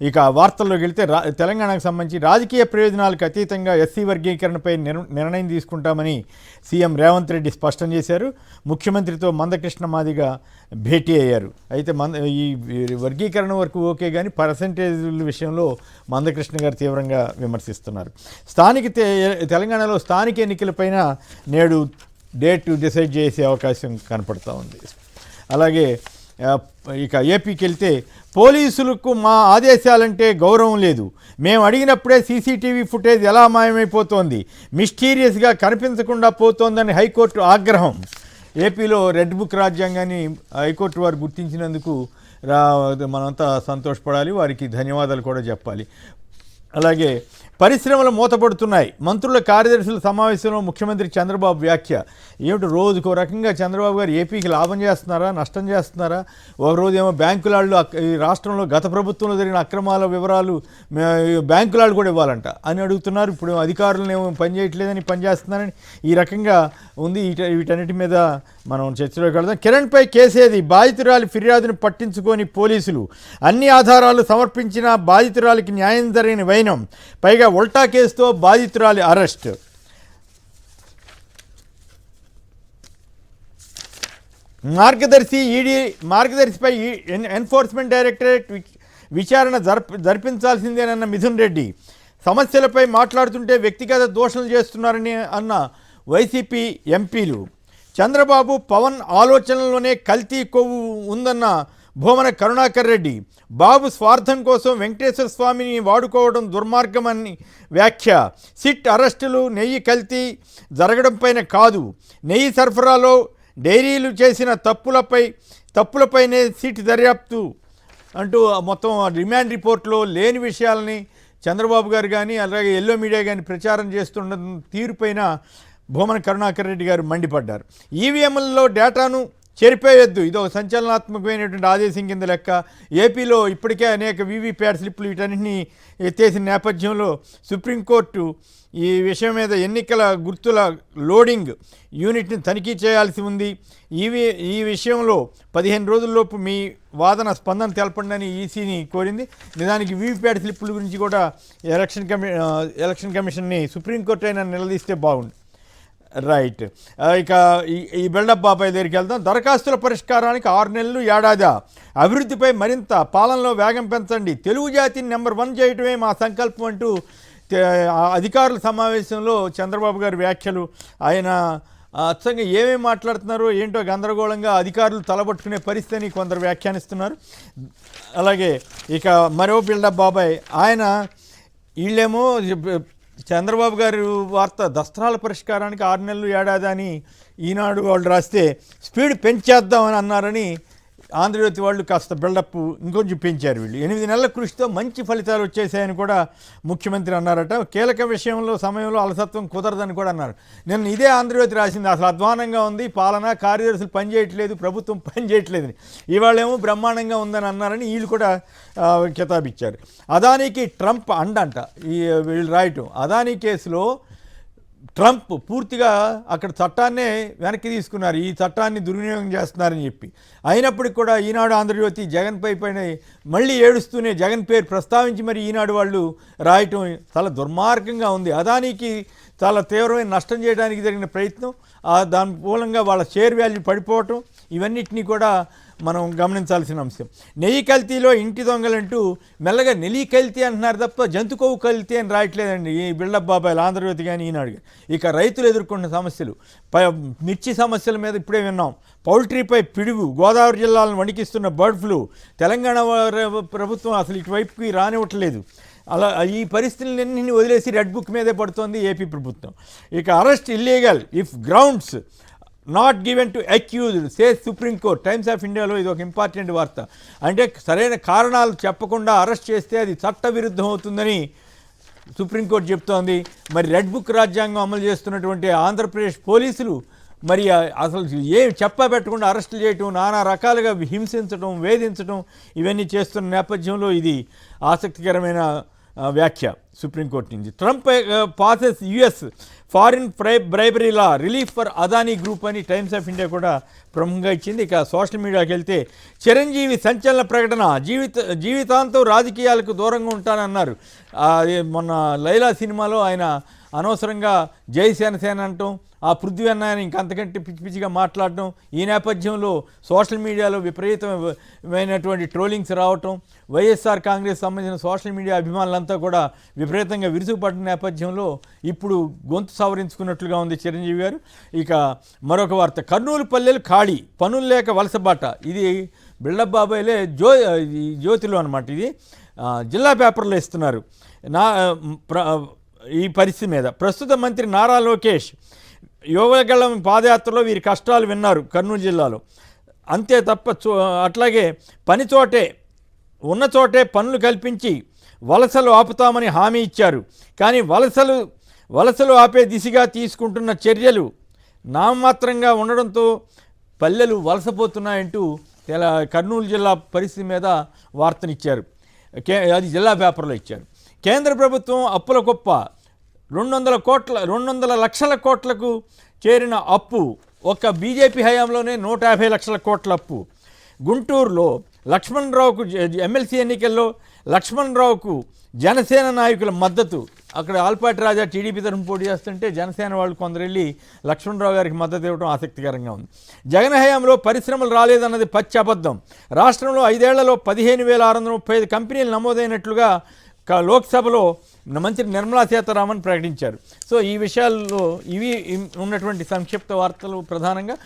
ఇక వార్తల్లోకి వెళ్తే తెలంగాణకు సంబంధించి రాజకీయ ప్రయోజనాలకు అతీతంగా ఎస్సీ వర్గీకరణపై నిర్ణయం తీసుకుంటామని సీఎం రేవంత్ రెడ్డి స్పష్టం చేశారు. ముఖ్యమంత్రితో మందకృష్ణ మాదిగ భేటీ అయ్యారు. అయితే ఈ వర్గీకరణ వరకు ఓకే కానీ పర్సంటేజ్ల విషయంలో మందకృష్ణ గారు తీవ్రంగా విమర్శిస్తున్నారు. తెలంగాణలో స్థానిక ఎన్నికలపైన నేడు డేట్ డిసైడ్ చేసే అవకాశం కనపడుతూ ఉంది. అలాగే ఇక ఏపీకి వెళ్తే పోలీసులకు మా ఆదేశాలంటే గౌరవం లేదు, మేము అడిగినప్పుడే సీసీటీవీ ఫుటేజ్ ఎలా మాయమైపోతోంది, మిస్టీరియస్గా కనిపించకుండా పోతోందని హైకోర్టు ఆగ్రహం. ఏపీలో రెడ్ బుక్ రాజ్యాంగాన్ని హైకోర్టు వారు గుర్తించినందుకు మనంతా సంతోషపడాలి, వారికి ధన్యవాదాలు కూడా చెప్పాలి. అలాగే పరిశ్రమలు మూతపడుతున్నాయి, మంత్రుల కార్యదర్శుల సమావేశంలో ముఖ్యమంత్రి చంద్రబాబు వ్యాఖ్య. ఏమిటి రోజుకో రకంగా చంద్రబాబు గారు ఏపీకి లాభం చేస్తున్నారా నష్టం చేస్తున్నారా? ఒకరోజేమో బ్యాంకులాళ్ళు ఈ రాష్ట్రంలో గత ప్రభుత్వంలో జరిగిన అక్రమాల వివరాలు బ్యాంకులాళ్ళు కూడా ఇవ్వాలంట అని అడుగుతున్నారు. ఇప్పుడు అధికారులను ఏమో పనిచేయట్లేదని పనిచేస్తున్నారని ఈ రకంగా ఉంది. వీటన్నిటి మీద మనం చర్చలోకి వెళ్దాం. కిరణ్పై కేసేది, బాధితురాలి ఫిర్యాదును పట్టించుకొని పోలీసులు, అన్ని ఆధారాలు సమర్పించిన బాధితురాలికి న్యాయం జరిగిన వైనం, పైగా ఉల్టా కేసుతో బాధితురాలి అరెస్ట్. మార్గదర్శిపై ఎన్ఫోర్స్మెంట్ డైరెక్టరేట్ విచారణ జరిపించాల్సిందేనన్న మిథున్ రెడ్డి. సమస్యలపై మాట్లాడుతుంటే వ్యక్తిగత దోషణలు చేస్తున్నారని అన్న వైసీపీ ఎంపీలు. చంద్రబాబు పవన్ ఆలోచనలోనే కల్తీ కొవ్వు ఉందన్న భూమన కరుణాకర్ రెడ్డి. బాబు స్వార్థం కోసం వెంకటేశ్వర స్వామిని వాడుకోవడం దుర్మార్గమని వ్యాఖ్య. సిట్ అరెస్టులు నెయ్యి కల్తీ జరగడంపైన కాదు, నెయ్యి సరఫరాలో డైరీలు చేసిన తప్పులపైనే సిట్ దర్యాప్తు అంటూ మొత్తం రిమాండ్ రిపోర్ట్లో లేని విషయాలని చంద్రబాబు గారు కానీ అలాగే ఎల్లో మీడియా కానీ ప్రచారం చేస్తున్న తీరుపైన భూమన కరుణాకర్ రెడ్డి గారు మండిపడ్డారు. ఈవీఎంలలో డేటాను చెరిపేయొద్దు, ఇది ఒక సంచలనాత్మకమైనటువంటి ఆదేశం కింద లెక్క. ఏపీలో ఇప్పటికే అనేక వీవీప్యాట్ స్లిప్లు వీటన్నింటినీ ఎత్తేసిన నేపథ్యంలో సుప్రీంకోర్టు ఈ విషయం మీద ఎన్నికల గుర్తుల లోడింగ్ యూనిట్ని తనిఖీ చేయాల్సి ఉంది. ఈ విషయంలో 15 రోజుల్లోపు మీ వాదన స్పందన తెలపండి అని ఈసీని కోరింది. నిజానికి వీవీప్యాట్ స్లిప్పుల గురించి కూడా ఎలక్షన్ కమిషన్ని సుప్రీంకోర్టు అయినా నిలదీస్తే బాగుండు. రైట్, ఇక ఈ బిల్డప్ బాబాయ్ దగ్గరికి వెళ్దాం. దరఖాస్తుల పరిష్కారానికి 6 నెలలు ఏడాదా, అభివృద్ధిపై మరింత, పాలనలో వేగం పెంచండి, తెలుగు జాతిని నెంబర్ 1 చేయటమే మా సంకల్పం అంటూ అధికారుల సమావేశంలో చంద్రబాబు గారి వ్యాఖ్యలు. ఆయన అచ్చంగా ఏమేమి మాట్లాడుతున్నారో ఏంటో గందరగోళంగా అధికారులు తలబట్టుకునే పరిస్థితిని కొందరు వ్యాఖ్యానిస్తున్నారు. అలాగే ఇక మరో బిల్డప్ బాబాయ్, ఆయన వీళ్ళేమో చంద్రబాబు గారి వార్త దస్త్రాల పరిష్కారానికి 6 నెలలు ఏడాది అని ఈనాడు వాళ్ళు రాస్తే స్పీడ్ పెంచేద్దామని అన్నారని ఆంధ్రజ్యోతి వాళ్ళు కాస్త బిల్డప్ ఇంకొంచెం పెంచారు. వీళ్ళు 8 నెలల కృషితో మంచి ఫలితాలు వచ్చేసాయని కూడా ముఖ్యమంత్రి అన్నారట. కీలక సమయంలో అలసత్వం కుదరదని కూడా అన్నారు. నిన్న ఇదే ఆంధ్రజ్యోతి రాసింది, అసలు అధ్వానంగా ఉంది పాలన, కార్యదర్శులు పనిచేయట్లేదు, ప్రభుత్వం పనిచేయట్లేదని. ఇవాళేమో బ్రహ్మాండంగా ఉందని అన్నారని వీళ్ళు కూడా కితాబిచ్చారు. అదానికి ట్రంప్ అండంట వీళ్ళు రాయటం. అదానీ కేసులో ట్రంప్ పూర్తిగా అక్కడ చట్టాన్నే వెనక్కి తీసుకున్నారు, ఈ చట్టాన్ని దుర్వినియోగం చేస్తున్నారని చెప్పి. అయినప్పటికి కూడా ఈనాడు ఆంధ్రజ్యోతి జగన్ పైన మళ్ళీ ఏడుస్తూనే జగన్ పేరు ప్రస్తావించి మరి ఈనాడు వాళ్ళు రాయటం చాలా దుర్మార్గంగా ఉంది. అదానికి చాలా తీవ్రమైన నష్టం చేయడానికి జరిగిన ప్రయత్నం, దాని మూలంగా వాళ్ళ షేర్ వాల్యూ పడిపోవటం, ఇవన్నిటినీ కూడా మనం గమనించాల్సిన అంశం. నెయ్యి కల్తీలో ఇంటి దొంగలంటూ మెల్లగా నెయ్యి కల్తీ అంటున్నారు తప్ప జంతుకోవు కల్తీ అని రాయట్లేదండి ఈ బిల్డప్ బాబాయిలు ఆంధ్రజ్యోతి కానీ ఈనాడు. ఇక రైతులు ఎదుర్కొన్న సమస్యలు, మిర్చి సమస్యల మీద ఇప్పుడే విన్నాం. పౌల్ట్రీపై పిడుగు, గోదావరి జిల్లాలను వణికిస్తున్న బర్డ్ ఫ్లూ, తెలంగాణ ప్రభుత్వం అసలు ఇటువైపుకి రానివ్వట్లేదు. అలా ఈ పరిస్థితులన్నీ వదిలేసి రెడ్ బుక్ మీదే పడుతోంది ఏపీ ప్రభుత్వం. ఇక arrest illegal if grounds not given to accused says supreme court. Times of ఇండియాలో ఇది ఒక ఇంపార్టెంట్ వార్త. అంటే సరైన కారణాలు చెప్పకుండా అరెస్ట్ చేస్తే అది చట్టవిరుద్ధం అవుతుందని సుప్రీంకోర్టు చెప్తోంది. మరి రెడ్ బుక్ రాజ్యాంగం అమలు చేస్తున్నటువంటి ఆంధ్రప్రదేశ్ పోలీసులు మరి అసలు ఏం చెప్పబెట్టకుండా అరెస్టులు చేయటం, నానా రకాలుగా హింసించడం, వేధించడం ఇవన్నీ చేస్తున్న నేపథ్యంలో ఇది ఆసక్తికరమైన వ్యాఖ్య సుప్రీంకోర్టు నుంచి. Trump passes US foreign bribery law relief for Adani group అని టైమ్స్ ఆఫ్ ఇండియా కూడా ప్రముఖంగా ఇచ్చింది. ఇక సోషల్ మీడియాకి వెళ్తే చిరంజీవి సంచలన ప్రకటన, జీవితాంతం రాజకీయాలకు దూరంగా ఉంటానన్నారు. మొన్న లైలా సినిమాలో ఆయన అనవసరంగా జై సేన అంటాం, ఆ పృథ్వీ అన్న ఆయన ఇంకంతకంటే పిచ్చి పిచ్చిగా మాట్లాడటం, ఈ నేపథ్యంలో సోషల్ మీడియాలో విపరీతమైనటువంటి ట్రోలింగ్స్ రావటం, వైఎస్ఆర్ కాంగ్రెస్ సంబంధించిన సోషల్ మీడియా అభిమానులంతా కూడా విపరీతంగా విరుచుకుపడిన నేపథ్యంలో ఇప్పుడు గొంతు సవరించుకున్నట్లుగా ఉంది చిరంజీవి గారు. ఇక మరొక వార్త, కర్నూలు పల్లెలు ఖాళీ, పనులు లేక వలసబాట. ఇది బిల్డప్ బాబాయిలే జ్యోతిలో అనమాట. ఇది జిల్లా పేపర్లో ఇస్తున్నారు. ఈ పరిస్థితి మీద ప్రస్తుత మంత్రి నారా లోకేష్ యోగగళం పాదయాత్రలో వీరి కష్టాలు విన్నారు కర్నూలు జిల్లాలో. అంతే తప్ప అట్లాగే ఉన్న చోటే పనులు కల్పించి వలసలు ఆపుతామని హామీ ఇచ్చారు. కానీ వలసలు ఆపే దిశగా తీసుకుంటున్న చర్యలు నామమాత్రంగా ఉండడంతో పల్లెలు వలసపోతున్నాయంటూ కర్నూలు జిల్లా పరిస్థితి మీద వార్తనిచ్చారు. అది జిల్లా పేపర్లో ఇచ్చారు. కేంద్ర ప్రభుత్వం అప్పుల కుప్ప, 200 లక్షల కోట్లకు చేరిన అప్పు, ఒక్క బీజేపీ హయాంలోనే 150 లక్షల కోట్ల అప్పు. గుంటూరులో లక్ష్మణరావుకు ఎమ్మెల్సీ ఎన్నికల్లో లక్ష్మణరావుకు జనసేన నాయకుల మద్దతు. అక్కడ ఆల్పాటి రాజా టీడీపీ తరఫున పోటీ చేస్తుంటే జనసేన వాళ్ళు కొందరు వెళ్ళి లక్ష్మణరావు గారికి మద్దతు ఇవ్వడం ఆసక్తికరంగా ఉంది. జగన్ హయాంలో పరిశ్రమలు రాలేదన్నది పచ్చి అబద్ధం. రాష్ట్రంలో 5 ఏళ్లలో 15,635 కంపెనీలు నమోదైనట్లుగా లోక్సభలో మంత్రి నిర్మలా సీతారామన్ ప్రకటించారు. సో ఈ విషయాల్లో ఇవి ఉన్నటువంటి సంక్షిప్త వార్తలు ప్రధానంగా.